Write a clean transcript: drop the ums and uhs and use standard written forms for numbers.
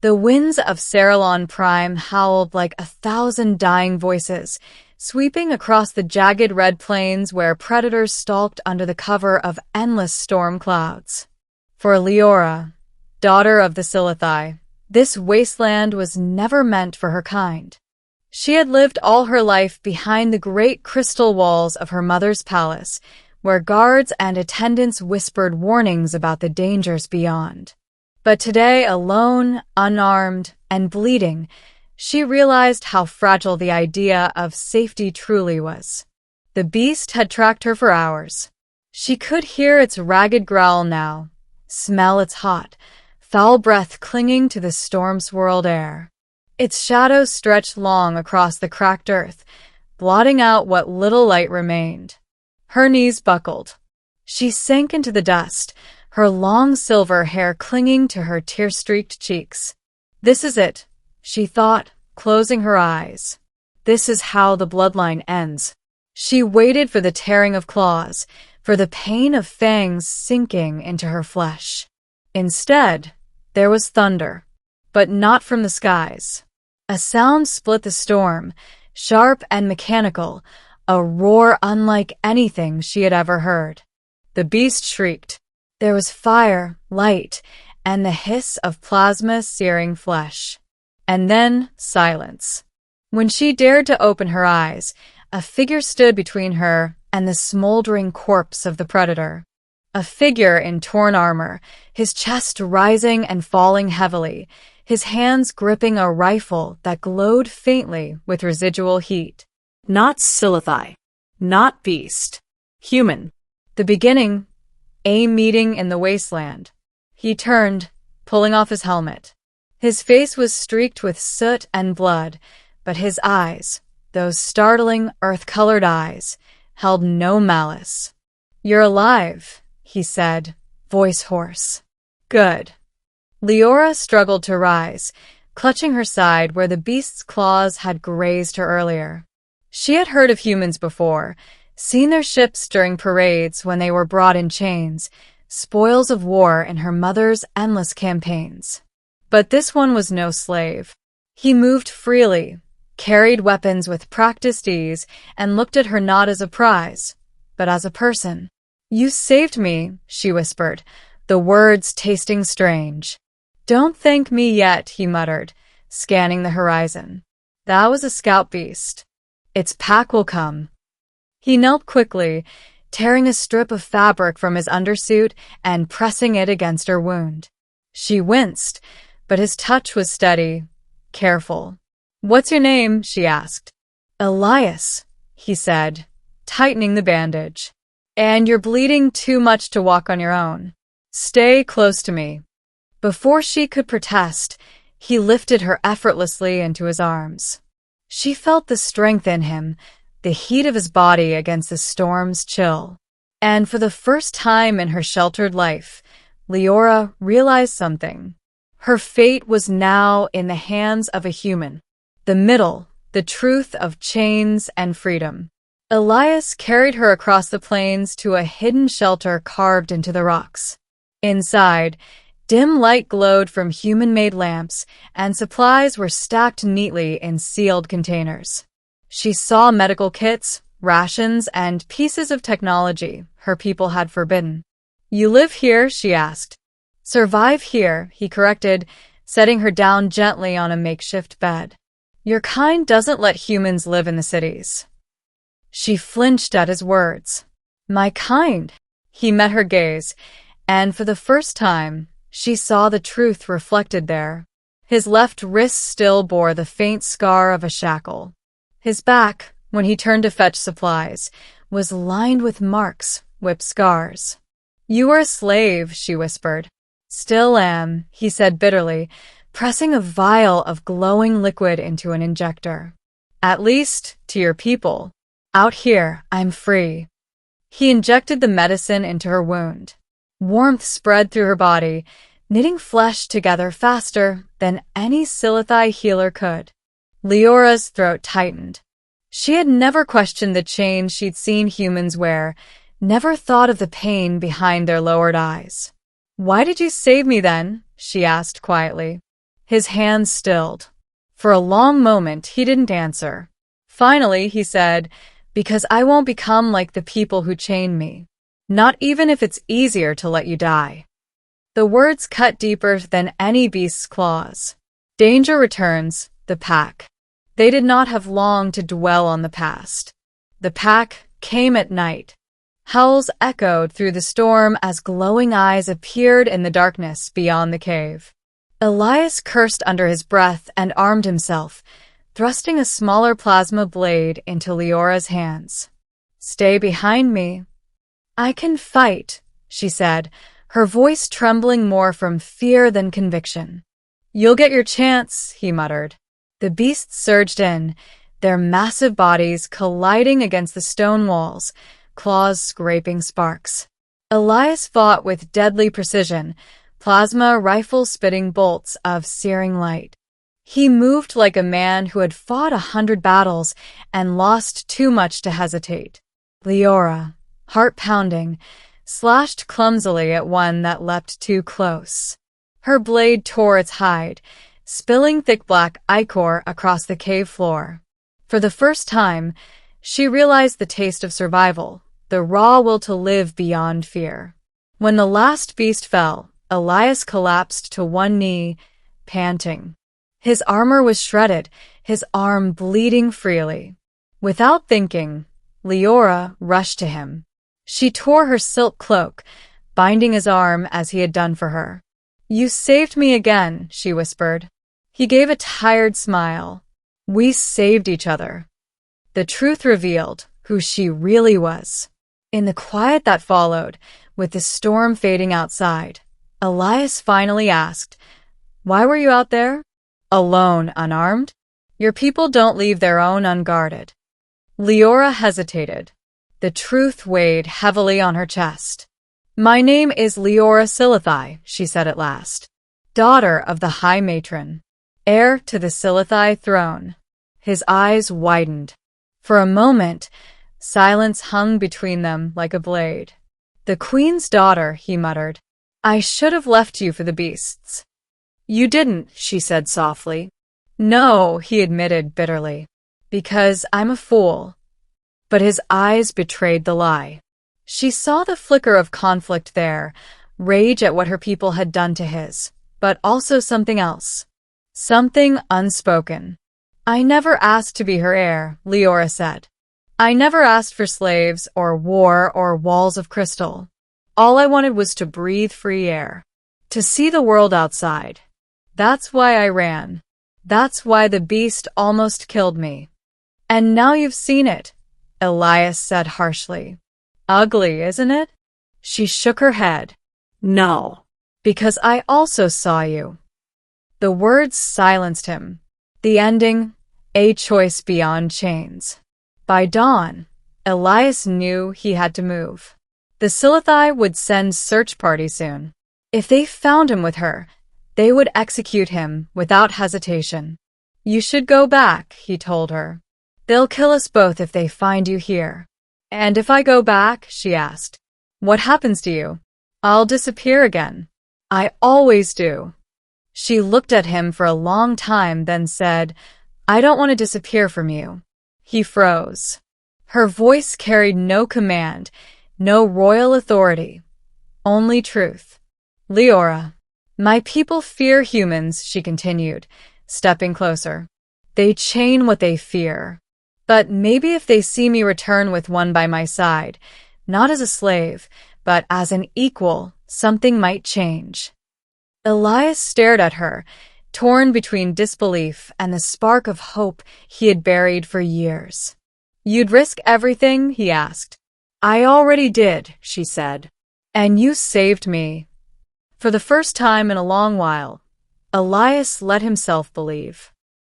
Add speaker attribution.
Speaker 1: The winds of Ceylon Prime howled like 1,000 dying voices, sweeping across the jagged red plains where predators stalked under the cover of endless storm clouds. For Leora, daughter of the Silithai, this wasteland was never meant for her kind. She had lived all her life behind the great crystal walls of her mother's palace, where guards and attendants whispered warnings about the dangers beyond. But today, alone, unarmed, and bleeding, she realized how fragile the idea of safety truly was. The beast had tracked her for hours. She could hear its ragged growl now, smell its hot, foul breath clinging to the storm-swirled air. Its shadow stretched long across the cracked earth, blotting out what little light remained. Her knees buckled. She sank into the dust, her long silver hair clinging to her tear-streaked cheeks. This is it, she thought, closing her eyes. This is how the bloodline ends. She waited for the tearing of claws, for the pain of fangs sinking into her flesh. Instead, there was thunder, but not from the skies. A sound split the storm, sharp and mechanical, a roar unlike anything she had ever heard. The beast shrieked. There was fire, light, and the hiss of plasma searing flesh. And then silence. When she dared to open her eyes, a figure stood between her and the smoldering corpse of the predator. A figure in torn armor, his chest rising and falling heavily, his hands gripping a rifle that glowed faintly with residual heat.
Speaker 2: Not Silithai. Not beast. Human.
Speaker 1: The beginning, a meeting in the wasteland. He turned, pulling off his helmet. His face was streaked with soot and blood, but his eyes, those startling earth-colored eyes, held no malice. "You're alive," he said, voice hoarse. "Good." Leora struggled to rise, clutching her side where the beast's claws had grazed her earlier. She had heard of humans before, seen their ships during parades when they were brought in chains, spoils of war in her mother's endless campaigns. But this one was no slave. He moved freely, carried weapons with practiced ease, and looked at her not as a prize, but as a person. "You saved me," she whispered, the words tasting strange. "Don't thank me yet," he muttered, scanning the horizon. "That was a scout beast. Its pack will come." He knelt quickly, tearing a strip of fabric from his undersuit and pressing it against her wound. She winced, but his touch was steady, careful. "What's your name?" she asked. "Elias," he said, tightening the bandage. "And you're bleeding too much to walk on your own. Stay close to me." Before she could protest, he lifted her effortlessly into his arms. She felt the strength in him, the heat of his body against the storm's chill. And for the first time in her sheltered life, Leora realized something. Her fate was now in the hands of a human. The middle, the truth of chains and freedom. Elias carried her across the plains to a hidden shelter carved into the rocks. Inside, dim light glowed from human-made lamps, and supplies were stacked neatly in sealed containers. She saw medical kits, rations, and pieces of technology her people had forbidden. "You live here?" she asked. "Survive here," he corrected, setting her down gently on a makeshift bed. "Your kind doesn't let humans live in the cities." She flinched at his words. "My kind?" He met her gaze, and for the first time, she saw the truth reflected there. His left wrist still bore the faint scar of a shackle. His back, when he turned to fetch supplies, was lined with marks, whip scars. "You were a slave," she whispered. "Still am," he said bitterly, pressing a vial of glowing liquid into an injector. "At least, to your people. Out here, I'm free." He injected the medicine into her wound. Warmth spread through her body, knitting flesh together faster than any Silithai healer could. Leora's throat tightened. She had never questioned the chains she'd seen humans wear, never thought of the pain behind their lowered eyes. "Why did you save me then?" she asked quietly. His hands stilled. For a long moment, he didn't answer. Finally, he said, "Because I won't become like the people who chain me. Not even if it's easier to let you die." The words cut deeper than any beast's claws. Danger returns, the pack. They did not have long to dwell on the past. The pack came at night. Howls echoed through the storm as glowing eyes appeared in the darkness beyond the cave. Elias cursed under his breath and armed himself, thrusting a smaller plasma blade into Leora's hands. "Stay behind me." "I can fight," she said, her voice trembling more from fear than conviction. "You'll get your chance," he muttered. The beasts surged in, their massive bodies colliding against the stone walls, claws scraping sparks. Elias fought with deadly precision, plasma rifle spitting bolts of searing light. He moved like a man who had fought 100 battles and lost too much to hesitate. Leora, heart pounding, slashed clumsily at one that leapt too close. Her blade tore its hide, spilling thick black ichor across the cave floor. For the first time, she realized the taste of survival, the raw will to live beyond fear. When the last beast fell, Elias collapsed to one knee, panting. His armor was shredded, his arm bleeding freely. Without thinking, Leora rushed to him. She tore her silk cloak, binding his arm as he had done for her. "You saved me again," she whispered. He gave a tired smile. "We saved each other." The truth revealed who she really was. In the quiet that followed, with the storm fading outside, Elias finally asked, "Why were you out there? Alone, unarmed? Your people don't leave their own unguarded." Leora hesitated. The truth weighed heavily on her chest. "My name is Leora Silithai," she said at last. "Daughter of the High Matron. Heir to the Silithai throne." His eyes widened. For a moment, silence hung between them like a blade. "The Queen's daughter," he muttered. "I should have left you for the beasts." "You didn't," she said softly. "No," he admitted bitterly. "Because I'm a fool." But his eyes betrayed the lie. She saw the flicker of conflict there, rage at what her people had done to his, but also something else. Something unspoken. "I never asked to be her heir," Leora said. "I never asked for slaves or war or walls of crystal. All I wanted was to breathe free air, to see the world outside. That's why I ran. That's why the beast almost killed me." "And now you've seen it," Elias said harshly. "Ugly, isn't it?" She shook her head. "No, because I also saw you." The words silenced him. The ending, a choice beyond chains. By dawn, Elias knew he had to move. The Silithai would send search parties soon. If they found him with her, they would execute him without hesitation. "You should go back," he told her. "They'll kill us both if they find you here." "And if I go back," she asked, "what happens to you?" "I'll disappear again." "I always do." She looked at him for a long time, then said, "I don't want to disappear from you." He froze. Her voice carried no command, no royal authority, only truth. "Leora, my people fear humans," she continued, stepping closer. "They chain what they fear. But maybe if they see me return with one by my side, not as a slave, but as an equal, something might change." Elias stared at her, torn between disbelief and the spark of hope he had buried for years. "You'd risk everything?" he asked. "I already did," she said. "And you saved me." For the first time in a long while, Elias let himself believe.